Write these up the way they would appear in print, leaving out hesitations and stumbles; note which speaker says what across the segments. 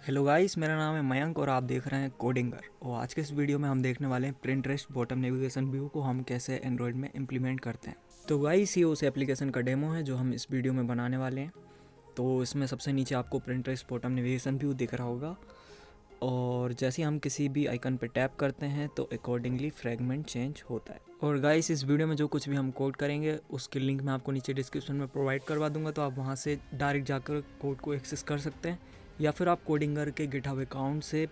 Speaker 1: Hello guys, मेरा नाम है मयंक और आप देख रहे हैं कोडिंगर। और आज के इस वीडियो में हम देखने वाले हैं प्रिंटरेस्ट बॉटम नेविगेशन व्यू को हम कैसे एंड्रॉयड में इम्प्लीमेंट करते हैं। तो गाइस, ये उस एप्लीकेशन का डेमो है जो हम इस वीडियो में बनाने वाले हैं। तो इसमें सबसे नीचे आपको प्रिंटरेस्ट बॉटम नेविगेशन व्यू दिख रहा होगा और जैसे ही हम किसी भी आइकन पर टैप करते हैं तो अकॉर्डिंगली फ्रेगमेंट चेंज होता है। और गाइस, इस वीडियो में जो कुछ भी हम कोड करेंगे उसकी लिंक मैं आपको नीचे डिस्क्रिप्शन में प्रोवाइड करवा दूंगा, तो आप वहाँ से डायरेक्ट जाकर कोड को एक्सेस कर सकते हैं या फिर आप कोडिंगर के गिटहब अकाउंट से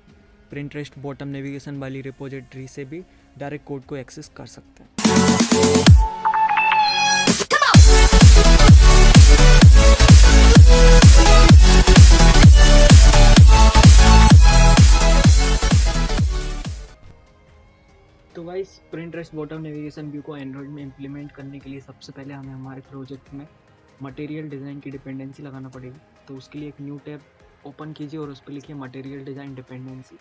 Speaker 1: प्रिंटरेस्ट बॉटम नेविगेशन वाली रिपोजिटरी से भी डायरेक्ट कोड को एक्सेस कर सकते हैं। तो guys, Pinterest bottom navigation view को एंड्रॉयड में इम्प्लीमेंट करने के लिए सबसे पहले हमें हमारे प्रोजेक्ट में मटेरियल डिज़ाइन की डिपेंडेंसी लगाना पड़ेगी। तो उसके लिए एक न्यू टैब ओपन कीजिए और उस पर लिखिए मटेरियल डिज़ाइन डिपेंडेंसी।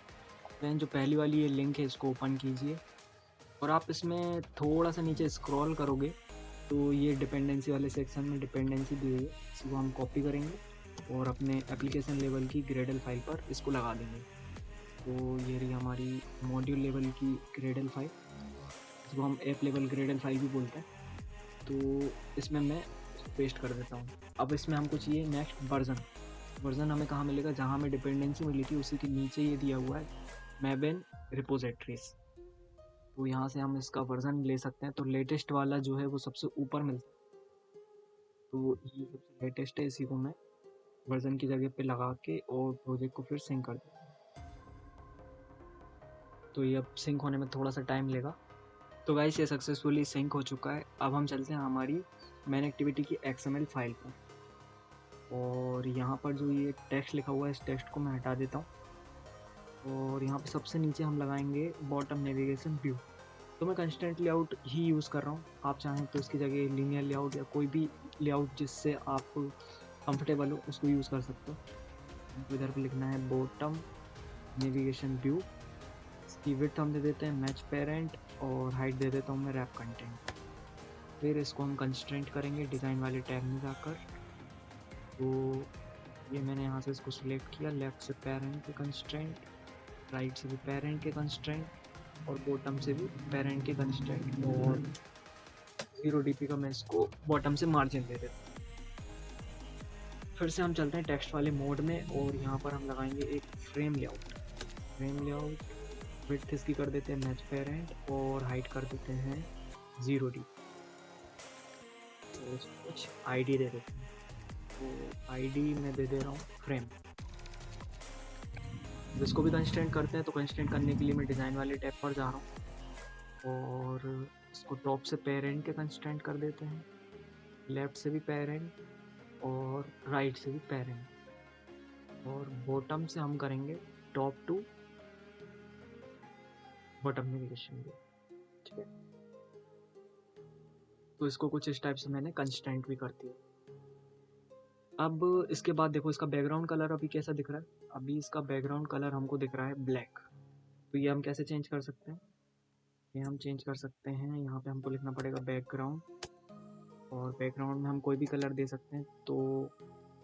Speaker 1: दैन जो पहली वाली ये लिंक है इसको ओपन कीजिए और आप इसमें थोड़ा सा नीचे स्क्रॉल करोगे तो ये डिपेंडेंसी वाले सेक्शन में डिपेंडेंसी दी हुई है, इसको हम कॉपी करेंगे और अपने एप्लीकेशन लेवल की ग्रेडल फाइल पर इसको लगा देंगे। तो ये रही हमारी मॉड्यूल लेवल की ग्रेडल फाइल, जिसको हम ऐप लेवल ग्रेडल फाइल भी बोलते हैं। तो इसमें मैं पेस्ट कर देता हूँ। अब इसमें हमको चाहिए नेक्स्ट वर्जन हमें कहाँ मिलेगा, जहाँ हमें डिपेंडेंसी मिली थी उसी के नीचे ये दिया हुआ है मैबेन रिपोजिटरीज। तो यहाँ से हम इसका वर्जन ले सकते हैं। तो लेटेस्ट वाला जो है वो सबसे ऊपर मिलता है, तो ये सबसे लेटेस्ट है, इसी को मैं वर्जन की जगह पे लगा के और प्रोजेक्ट को फिर सिंक कर देता हूँ। तो ये अब सिंक होने में थोड़ा सा टाइम लेगा। तो गाइस, ये सक्सेसफुली सिंक हो चुका है। अब हम चलते हैं हमारी मेन एक्टिविटी की XML फाइल पर और यहाँ पर जो ये टेक्स्ट लिखा हुआ है इस टेक्स्ट को मैं हटा देता हूँ और यहाँ पे सबसे नीचे हम लगाएंगे बॉटम नेविगेशन व्यू। तो मैं कंस्ट्रेंट लेआउट ही यूज़ कर रहा हूँ, आप चाहें तो इसकी जगह लीनियर लेआउट या कोई भी लेआउट जिससे आप कंफर्टेबल हो उसको यूज़ कर सकते हो। इधर पे लिखना है बॉटम नेविगेशन व्यू। इसकी विड्थ हम दे देते हैं मैच पेरेंट और हाइट दे देता हूँ मैं रैप कंटेंट। फिर इसको हम कंस्ट्रेंट करेंगे डिज़ाइन वाले टैब में जाकर। तो ये मैंने यहाँ से इसको सिलेक्ट किया, लेफ़्ट से पेरेंट के कंस्ट्रेंट, राइट से भी पेरेंट के कंस्ट्रेंट और बॉटम से भी पेरेंट के कंस्ट्रेंट और 0 dp का मैं इसको बॉटम से मार्जिन दे देता हूँ। फिर से हम चलते हैं टेक्स्ट वाले मोड में और यहाँ पर हम लगाएंगे एक फ्रेम लेआउट। विड्थ इसकी कर देते हैं मैच पेरेंट और हाइट कर देते हैं 0 dp। तो इसको कुछ ID दे देते हैं, तो ID मैं दे दे रहा हूँ फ्रेम। इसको भी कंस्ट्रेंट करते हैं। तो कंस्ट्रेंट करने के लिए मैं डिज़ाइन वाले टैब पर जा रहा हूँ और इसको टॉप से पेरेंट के कंस्ट्रेंट कर देते हैं, लेफ़्ट से भी पेरेंट और राइट से भी पेरेंट और बॉटम से हम करेंगे टॉप टू बॉटम नेविगेशन। ठीक है, तो इसको कुछ इस टाइप से मैंने कंस्ट्रेंट भी कर दिया। अब इसके बाद देखो इसका बैकग्राउंड कलर अभी कैसा दिख रहा है। अभी इसका बैकग्राउंड कलर हमको दिख रहा है ब्लैक। तो ये हम कैसे चेंज कर सकते हैं, ये हम चेंज कर सकते हैं। यहाँ पे हमको लिखना पड़ेगा बैकग्राउंड और बैकग्राउंड में हम कोई भी कलर दे सकते हैं। तो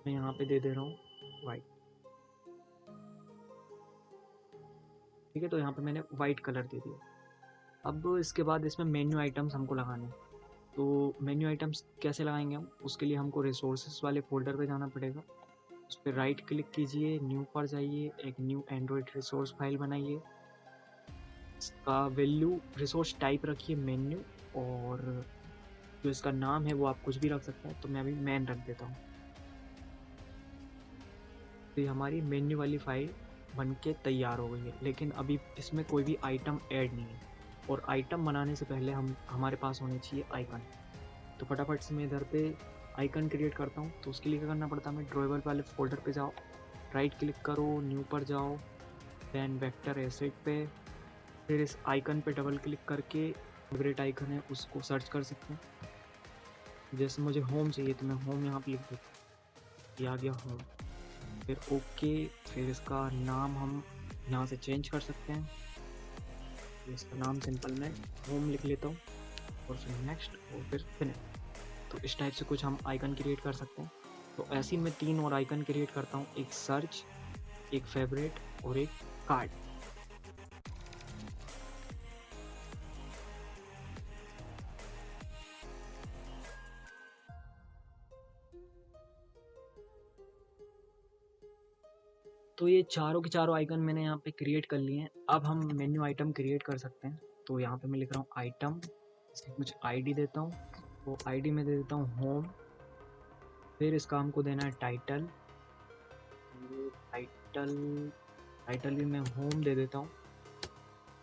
Speaker 1: मैं यहाँ पे दे दे रहा हूँ वाइट। ठीक है, तो यहाँ पे मैंने वाइट कलर दे दिया। अब इसके बाद इसमें मेन्यू आइटम्स हमको लगाने हैं। तो मेन्यू आइटम्स कैसे लगाएंगे हम, उसके लिए हमको रिसोर्सेज वाले फोल्डर पे जाना पड़ेगा। उस पर राइट क्लिक कीजिए, न्यू पर जाइए, एक न्यू एंड्रॉयड रिसोर्स फाइल बनाइए। इसका वैल्यू रिसोर्स टाइप रखिए मेन्यू और जो इसका नाम है वो आप कुछ भी रख सकते हैं। तो मैं अभी मैन रख देता हूँ। तो ये हमारी मेन्यू वाली फाइल बन के तैयार हो गई है, लेकिन अभी इसमें कोई भी आइटम ऐड नहीं है। और आइटम बनाने से पहले हमारे पास होने चाहिए आइकन। तो फटाफट से मैं इधर पे आइकन क्रिएट करता हूँ। तो उसके लिए क्या करना पड़ता है, मैं ड्राइवर वाले फोल्डर पे जाओ, राइट क्लिक करो, न्यू पर जाओ, दैन वेक्टर एसेट पे, फिर इस आइकन पे डबल क्लिक करके फेवरेट आइकन है उसको सर्च कर सकते हैं। जैसे मुझे होम चाहिए तो मैं होम यहाँ पे लिख देता हूँ, ये आ गया होम। फिर ओके, फिर इसका नाम हम यहाँ से चेंज कर सकते हैं। इसका नाम सिंपल मैं होम लिख लेता हूँ और फिर नेक्स्ट और फिर फिनिश। तो इस टाइप से कुछ हम आइकन क्रिएट कर सकते हैं। तो ऐसे ही मैं 3 और आइकन क्रिएट करता हूँ, एक सर्च, एक फेवरेट और एक कार्ड। तो ये चारों के चारों आइकन मैंने यहाँ पे क्रिएट कर लिए हैं। अब हम मेन्यू आइटम क्रिएट कर सकते हैं। तो यहाँ पे मैं लिख रहा हूँ आइटम, इसकी कुछ आईडी देता हूँ। तो आईडी में दे देता हूँ होम, फिर इसका हमको देना है टाइटल। टाइटल टाइटल भी मैं होम दे देता हूँ।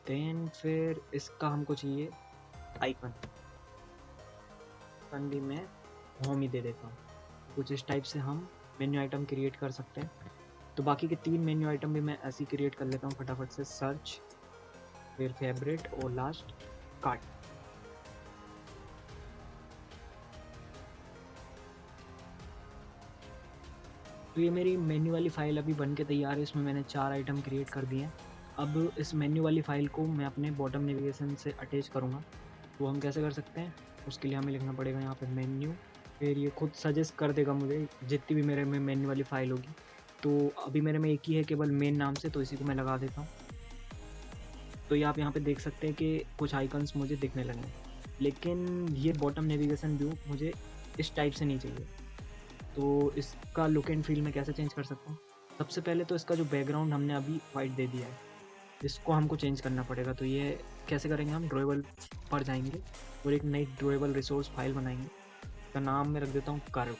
Speaker 1: देन फिर इसका हमको चाहिए आइकन, आइकन भी मैं होम ही दे देता हूँ। कुछ इस टाइप से हम मेन्यू आइटम क्रिएट कर सकते हैं। तो बाकी के 3 मेन्यू आइटम भी मैं ऐसे ही क्रिएट कर लेता हूँ फटाफट से। सर्च, फिर फेवरेट और लास्ट कार्ड। तो ये मेरी मेन्यू वाली फाइल अभी बन के तैयार है। इसमें मैंने 4 आइटम क्रिएट कर दिए हैं। अब इस मेन्यू वाली फाइल को मैं अपने बॉटम नेविगेशन से अटैच करूँगा। तो हम कैसे कर सकते हैं, उसके लिए हमें लिखना पड़ेगा यहाँ पे मेन्यू, फिर ये खुद सजेस्ट कर देगा मुझे जितनी भी मेरे में मेन्यू वाली फाइल होगी। तो अभी मेरे में एक ही है केवल मेन नाम से, तो इसी को मैं लगा देता हूँ। तो ये आप यहाँ पे देख सकते हैं कि कुछ आइकन्स मुझे दिखने लगे हैं, लेकिन ये बॉटम नेविगेशन व्यू मुझे इस टाइप से नहीं चाहिए। तो इसका लुक एंड फील मैं कैसे चेंज कर सकता हूँ। सबसे पहले तो इसका जो बैकग्राउंड हमने अभी वाइट दे दिया है, इसको हमको चेंज करना पड़ेगा। तो ये कैसे करेंगे, हम ड्रॉएबल पर जाएंगे और एक नई ड्रॉएबल रिसोर्स फाइल बनाएंगे। इसका नाम मैं रख देता हूँ कर्व।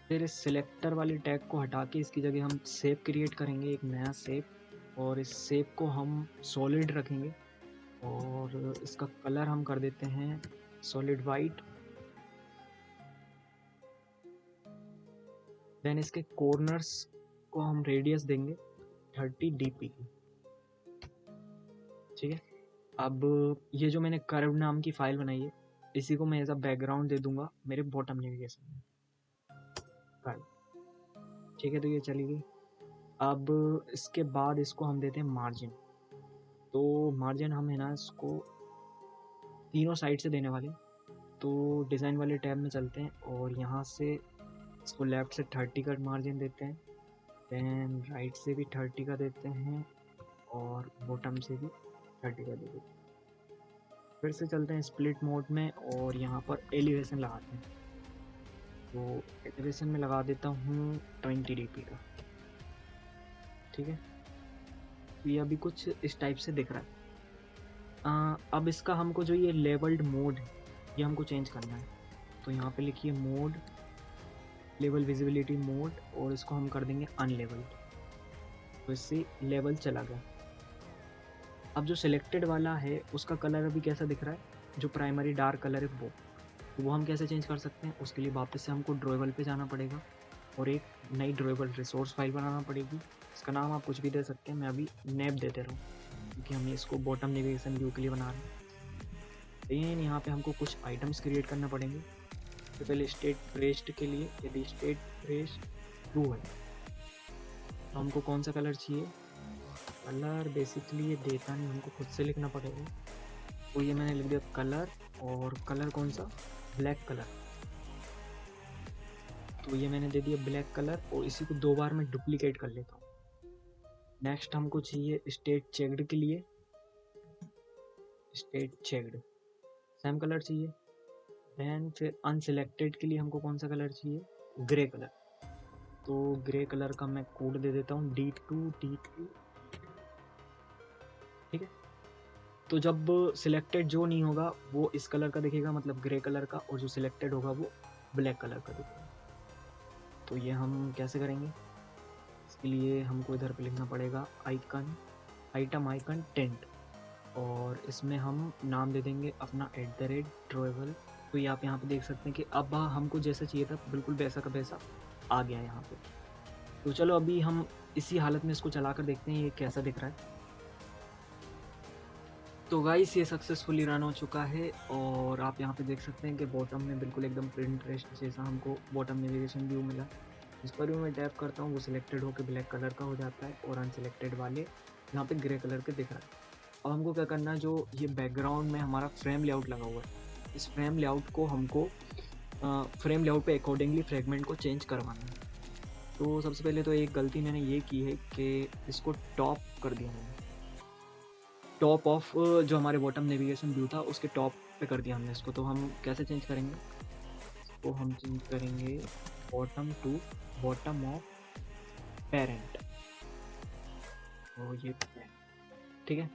Speaker 1: फिर इस सिलेक्टर वाली टैग को हटा के इसकी जगह हम शेप क्रिएट करेंगे, एक नया शेप, और इस शेप को हम सॉलिड रखेंगे और इसका कलर हम कर देते हैं सॉलिड वाइट। देन इसके कॉर्नर्स को हम रेडियस देंगे 30 dp की, ठीक है। अब ये जो मैंने कर्व नाम की फाइल बनाई है, इसी को मैं एज अ बैकग्राउंड दे दूंगा मेरे बॉटम नेविगेशन में, कर्व, ठीक है। तो ये चली गई। अब इसके बाद इसको हम देते हैं मार्जिन। तो मार्जिन हम है ना इसको तीनों साइड से देने वाले। तो डिज़ाइन वाले टैब में चलते हैं और यहाँ से इसको लेफ़्ट से 30 का मार्जिन देते हैं, देन राइट से भी 30 का देते हैं और बॉटम से भी 30 का देते हैं। फिर से चलते हैं स्प्लिट मोड में और यहाँ पर एलिवेशन लगाते हैं। तो एलिवेशन में लगा देता हूँ 20 dp का, ठीक है। तो ये अभी कुछ इस टाइप से दिख रहा है। अब इसका हमको जो ये लेवल्ड मोड है, ये हमको चेंज करना है। तो यहाँ पे लिखिए मोड, लेवल विजिबिलिटी मोड, और इसको हम कर देंगे अनलेवल्ड। तो इससे लेवल चला गया। अब जो सिलेक्टेड वाला है उसका कलर अभी कैसा दिख रहा है, जो प्राइमरी डार्क कलर है वो, तो वो हम कैसे चेंज कर सकते हैं। उसके लिए वापस से हमको ड्रॉएबल पे जाना पड़ेगा और एक नई ड्रॉएबल रिसोर्स फाइल बनाना पड़ेगी। इसका नाम आप कुछ भी दे सकते हैं, मैं अभी नैप देते रहूँ क्योंकि हम इसको बॉटम नेविगेशन व्यू के लिए बना रहे हैं। लेकिन यहाँ पे हमको कुछ आइटम्स क्रिएट करना पड़ेंगे। तो पहले स्टेट प्रेस्ड के लिए, यदि स्टेट प्रेस्ड ट्रू है तो हमको कौन सा कलर चाहिए, कलर बेसिकली ये देता नहीं, हमको खुद से लिखना पड़ेगा। तो ये मैंने लिख दिया कलर, और कलर कौन सा, ब्लैक कलर। तो ये मैंने दे दिया ब्लैक कलर और इसी को 2 बार मैं डुप्लीकेट कर लेता हूँ। नेक्स्ट हमको चाहिए स्टेट चेक्ड के लिए, स्टेट चेक्ड सेम कलर चाहिए। देन फिर अनसिलेक्टेड के लिए हमको कौन सा कलर चाहिए, ग्रे कलर। तो ग्रे कलर का मैं कोड दे देता हूँ D2, ठीक है। तो जब सिलेक्टेड जो नहीं होगा वो इस कलर का दिखेगा, मतलब ग्रे कलर का, और जो सिलेक्टेड होगा वो ब्लैक कलर का दिखेगा। तो ये हम कैसे करेंगे, इसके लिए हमको इधर पे लिखना पड़ेगा आइकन, आइटम आइकन टेंट, और इसमें हम नाम दे देंगे अपना @ड्रॉएबल। तो ये आप यहाँ पे देख सकते हैं कि अब हमको जैसा चाहिए था बिल्कुल वैसा का वैसा आ गया यहाँ पे। तो चलो अभी हम इसी हालत में इसको चला कर देखते हैं ये कैसा दिख रहा है। तो गाइस ये सक्सेसफुली रन हो चुका है और आप यहाँ पे देख सकते हैं कि बॉटम में बिल्कुल एकदम Pinterest जैसा हमको बॉटम नेविगेशन व्यू मिला। इस पर भी मैं टैप करता हूँ, वो सिलेक्टेड होकर ब्लैक कलर का हो जाता है और अनसिलेक्टेड वाले यहाँ पे ग्रे कलर के दिख रहा है। अब हमको क्या करना है, जो ये बैकग्राउंड में हमारा फ्रेम लेआउट लगा हुआ है, इस फ्रेम लेआउट को हमको फ्रेम लेआउट पे अकॉर्डिंगली फ्रेगमेंट को चेंज करवाना है। तो सबसे पहले तो एक गलती मैंने ये की है कि इसको टॉप कर दिया मैंने, टॉप ऑफ जो हमारे बॉटम नेविगेशन व्यू था उसके टॉप पे कर दिया हमने इसको। तो हम कैसे चेंज करेंगे, तो हम चेंज करेंगे bottom to bottom of parent, और ये ठीक है,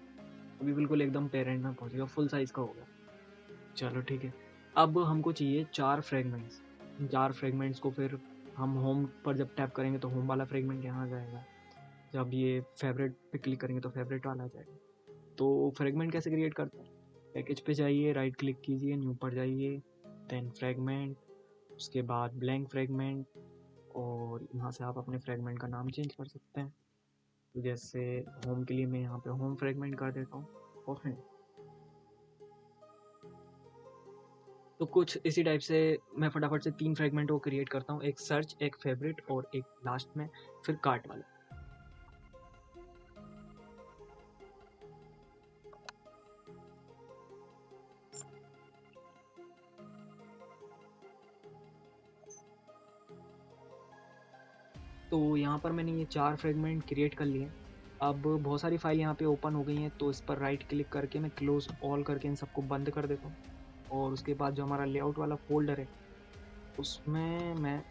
Speaker 1: अभी बिल्कुल एकदम पेरेंट में पहुंच गया, फुल साइज का हो गया। चलो ठीक है, अब हमको चाहिए 4 फ्रेगमेंट्स। 4 फ्रेगमेंट्स को फिर हम होम पर जब टैप करेंगे तो होम वाला फ्रेगमेंट यहाँ आ जाएगा, जब ये फेवरेट पे क्लिक करेंगे तो फेवरेट वाला आ जाएगा। तो फ्रेगमेंट कैसे क्रिएट करते हैं, पैकेज पे जाइए, राइट क्लिक कीजिए, न्यू पर जाइए, देन फ्रेगमेंट, उसके बाद ब्लैंक फ्रेगमेंट, और यहाँ से आप अपने फ्रेगमेंट का नाम चेंज कर सकते हैं। तो जैसे होम के लिए मैं यहाँ पे होम फ्रेगमेंट कर देता हूँ, और फिर तो कुछ इसी टाइप से मैं फटाफट से 3 फ्रेगमेंट को क्रिएट करता हूँ, एक सर्च, एक फेवरेट, और एक लास्ट में फिर कार्ट वाला। तो यहाँ पर मैंने ये 4 फ्रेगमेंट क्रिएट कर लिए। अब बहुत सारी फाइल यहाँ पे ओपन हो गई हैं, तो इस पर राइट क्लिक करके मैं क्लोज ऑल करके इन सबको बंद कर देता हूँ, और उसके बाद जो हमारा लेआउट वाला फोल्डर है उसमें मैं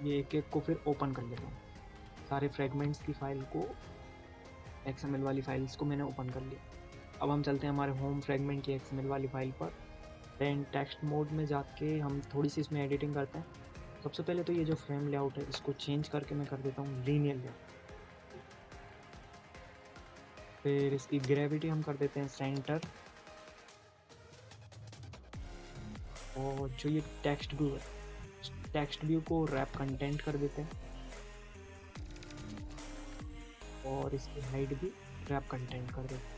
Speaker 1: ये एक एक को फिर ओपन कर लेता हूँ। सारे फ्रेगमेंट्स की फाइल को, XML वाली फाइल्स को मैंने ओपन कर लिया। अब हम चलते हैं हमारे होम फ्रेगमेंट की XML वाली फाइल पर, देन टेक्स्ट मोड में जाके हम थोड़ी सी इसमें एडिटिंग करते हैं। सबसे पहले तो ये जो फ्रेम लेआउट है इसको चेंज करके मैं कर देता हूँ लीनियर लेआउट, फिर इसकी ग्रेविटी हम कर देते हैं सेंटर, और जो ये टेक्स्ट व्यू है, टेक्स्ट व्यू को रैप कंटेंट कर देते हैं, और इसकी हाइट भी रैप कंटेंट कर देते हैं।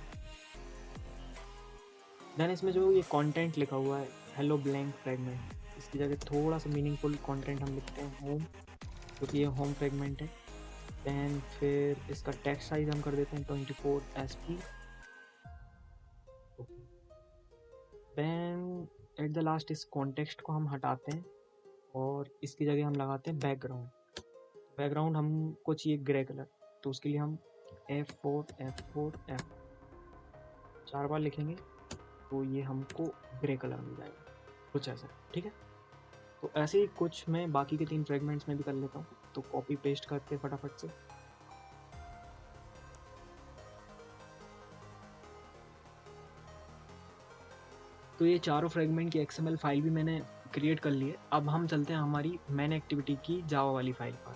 Speaker 1: देन इसमें जो ये कंटेंट लिखा हुआ है हेलो ब्लैंक फ्रेगमेंट, इसकी जगह थोड़ा सा मीनिंगफुल कंटेंट हम लिखते हैं होम, क्योंकि ये होम फ्रेगमेंट है। देन फिर इसका टेक्स्ट साइज हम कर देते हैं 24 SP। Then at the last इस कॉन्टेक्स्ट को हम हटाते हैं, और इसकी जगह हम लगाते हैं बैकग्राउंड। बैकग्राउंड हमको चाहिए ग्रे कलर, तो उसके लिए हम F4 F4 F 4 बार लिखेंगे, तो ये हमको ग्रे कलर मिल जाएगा, कुछ ऐसा, ठीक है। तो ऐसे ही कुछ मैं बाकी के 3 फ्रेगमेंट्स में भी कर लेता हूँ, तो कॉपी पेस्ट करते फटाफट से। तो ये चारों फ्रेगमेंट की XML फाइल भी मैंने क्रिएट कर ली है। अब हम चलते हैं हमारी मेन एक्टिविटी की जावा वाली फाइल पर,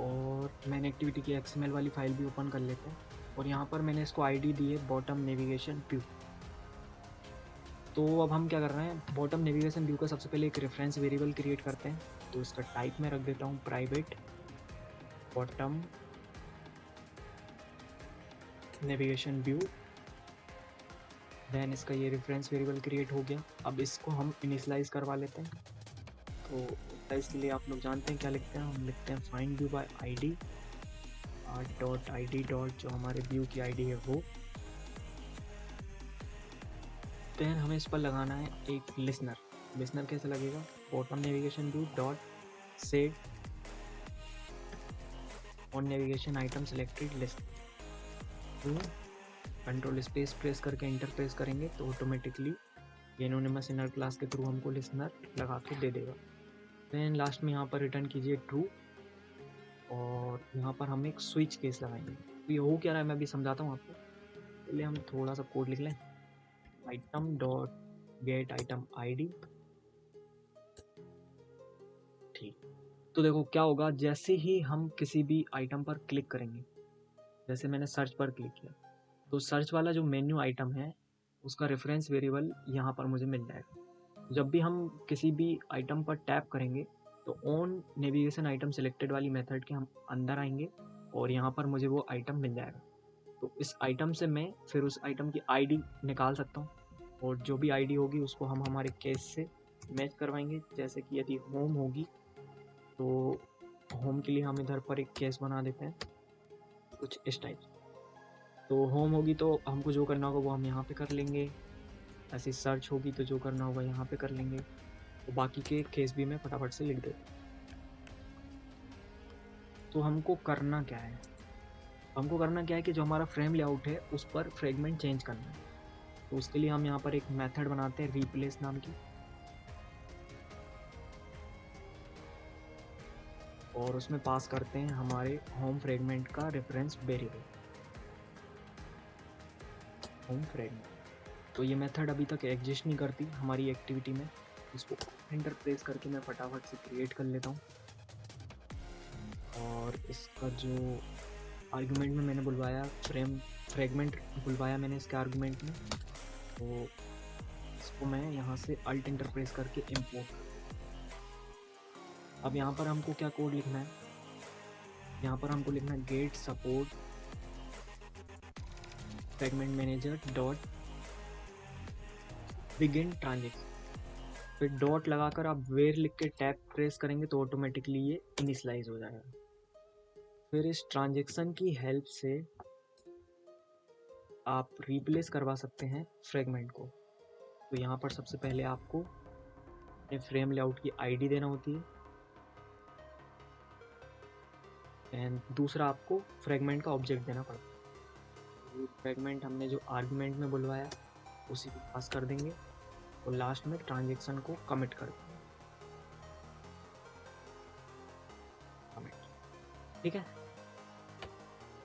Speaker 1: और मेन एक्टिविटी की XML वाली फाइल भी ओपन कर लेते हैं, और यहाँ पर मैंने इसको ID दी है बॉटम नेविगेशन व्यू। तो अब हम क्या कर रहे हैं, बॉटम नेविगेशन व्यू का सबसे पहले एक रेफरेंस वेरिएबल क्रिएट करते हैं। तो इसका टाइप मैं रख देता हूँ private bottom navigation view. Then इसका ये रेफरेंस वेरिएबल क्रिएट हो गया। अब इसको हम इनिशियलाइज करवा लेते हैं। तो इसके लिए आप लोग जानते हैं क्या लिखते हैं, हम लिखते हैं find view bye ID dot ID dot जो हमारे व्यू की ID है वो। देन हमें इस पर लगाना है एक लिसनर। लिसनर कैसे लगेगा, bottom navigation view dot set on navigation item selected list. Control space press करके इंटर प्रेस करेंगे तो ऑटोमेटिकली एनोनिमस इनर क्लास के थ्रू हमको लिसनर लगा के दे देगा। देन लास्ट में यहाँ पर रिटर्न कीजिए ट्रू, और यहाँ पर हम एक स्विच केस लगाएंगे। तो ये हो क्या रहा है मैं अभी समझाता हूँ आपको। पहले हम थोड़ा सा कोड लिख लें, item dot gate item ID। ठीक, तो देखो क्या होगा, जैसे ही हम किसी भी आइटम पर क्लिक करेंगे, जैसे मैंने सर्च पर क्लिक किया, तो सर्च वाला जो मेन्यू आइटम है उसका रेफरेंस वेरिएबल यहाँ पर मुझे मिल जाएगा। जब भी हम किसी भी आइटम पर टैप करेंगे तो ऑन नेविगेशन आइटम सिलेक्टेड वाली मेथड के हम अंदर आएंगे, और यहाँ पर मुझे वो आइटम मिल जाएगा। तो इस आइटम से मैं फिर उस आइटम की ID निकाल सकता हूँ, और जो भी ID होगी उसको हम हमारे केस से मैच करवाएंगे। जैसे कि यदि होम होगी तो होम के लिए हम इधर पर एक केस बना देते हैं कुछ इस टाइप। तो होम होगी तो हमको जो करना होगा वो हम यहाँ पे कर लेंगे, ऐसी सर्च होगी तो जो करना होगा यहाँ पे कर लेंगे। तो बाकी के केस भी मैं फटाफट से लिख देता हूँ। तो हमको करना क्या है, कि जो हमारा फ्रेम लेआउट है उस पर फ्रेगमेंट चेंज करना है। तो उसके लिए हम यहाँ पर एक मेथड बनाते हैं रिप्लेस नाम की, और उसमें पास करते हैं हमारे होम फ्रेगमेंट का रेफरेंस वेरिएबल होम फ्रेगमेंट। तो ये मेथड अभी तक एग्जिस्ट नहीं करती हमारी एक्टिविटी में, इसको एंटर प्रेस करके मैं फटाफट से क्रिएट कर लेता हूँ। और इसका जो आर्गुमेंट में मैंने बुलवाया फ्रेगमेंट बुलवाया मैंने इसके आर्गुमेंट में, तो इसको मैं यहाँ से अल्ट एंटर प्रेस करके इम्पोर्ट। अब यहाँ पर हमको क्या कोड लिखना है, यहाँ पर हमको लिखना है get support fragment manager dot begin transaction, फिर डॉट लगाकर आप वेर लिख के टैब प्रेस करेंगे तो ऑटोमेटिकली ये इनिशलाइज हो जाएगा। फिर इस ट्रांजेक्शन की हेल्प से आप रिप्लेस करवा सकते हैं फ्रेगमेंट को। तो यहाँ पर सबसे पहले आपको अपने फ्रेम लेआउट की आईडी देना होती है, एंड दूसरा आपको फ्रेगमेंट का ऑब्जेक्ट देना पड़ता है। फ्रेगमेंट हमने जो आर्गुमेंट में बुलवाया उसी को पास कर देंगे, और लास्ट में ट्रांजेक्शन को कमिट कर देंगे। ठीक है,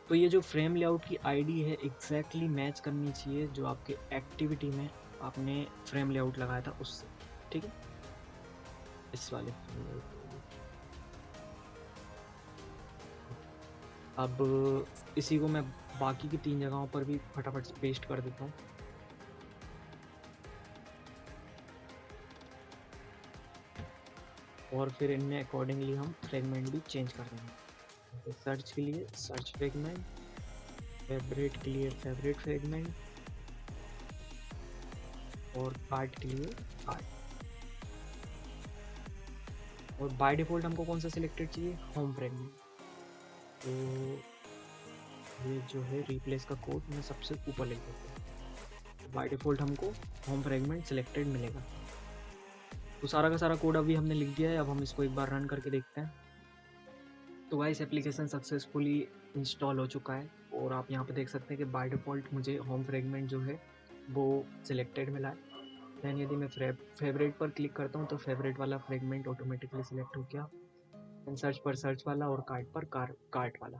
Speaker 1: तो ये जो फ्रेम लेआउट की आईडी है एग्जैक्टली मैच करनी चाहिए जो आपके एक्टिविटी में आपने फ्रेम लेआउट लगाया था उससे। ठीक है, इस वाले अब इसी को मैं बाकी की 3 जगहों पर भी फटाफट से पेस्ट कर देता हूँ। और फिर इनमें अकॉर्डिंगली हम फ्रेगमेंट भी चेंज कर देंगे। तो सर्च के लिए सर्च फ्रेगमेंट, फेवरेट के लिए फेवरेट फ्रेगमेंट, और कार्ट के लिए कार्ट। और बाय डिफ़ॉल्ट हमको कौन सा सिलेक्टेड चाहिए, होम फ्रेगमेंट। तो ये जो है रिप्लेस का कोड मैं सबसे ऊपर लिख देता हूँ। बाय डिफ़ॉल्ट हमको होम फ्रेगमेंट सिलेक्टेड मिलेगा। तो सारा का सारा कोड अभी हमने लिख दिया है, अब हम इसको एक बार रन करके देखते हैं। तो गाइस एप्लीकेशन सक्सेसफुली इंस्टॉल हो चुका है, और आप यहाँ पे देख सकते हैं कि बाय डिफ़ॉल्ट मुझे होम फ्रेगमेंट जो है वो सिलेक्टेड मिला है। दैन यदि मैं फेवरेट पर क्लिक करता हूँ तो फेवरेट वाला फ्रेगमेंट ऑटोमेटिकली सिलेक्ट हो गया, सर्च पर सर्च वाला, और कार्ट पर कार्ट वाला।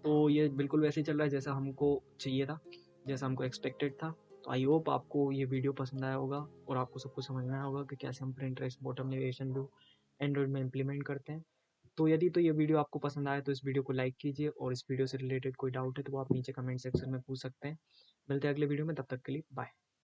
Speaker 1: तो ये बिल्कुल वैसे ही चल रहा है जैसा हमको चाहिए था, जैसा हमको एक्सपेक्टेड था। तो आई होप आपको ये वीडियो पसंद आया होगा और आपको सब कुछ समझ में आया होगा कि कैसे हम print rest bottom navigation view Android में इम्प्लीमेंट करते हैं। तो यदि तो ये वीडियो आपको पसंद आए तो इस वीडियो को लाइक कीजिए, और इस वीडियो से रिलेटेड कोई डाउट है तो वो आप नीचे कमेंट सेक्शन में पूछ सकते हैं। मिलते हैं अगले वीडियो में, तब तक के लिए बाय।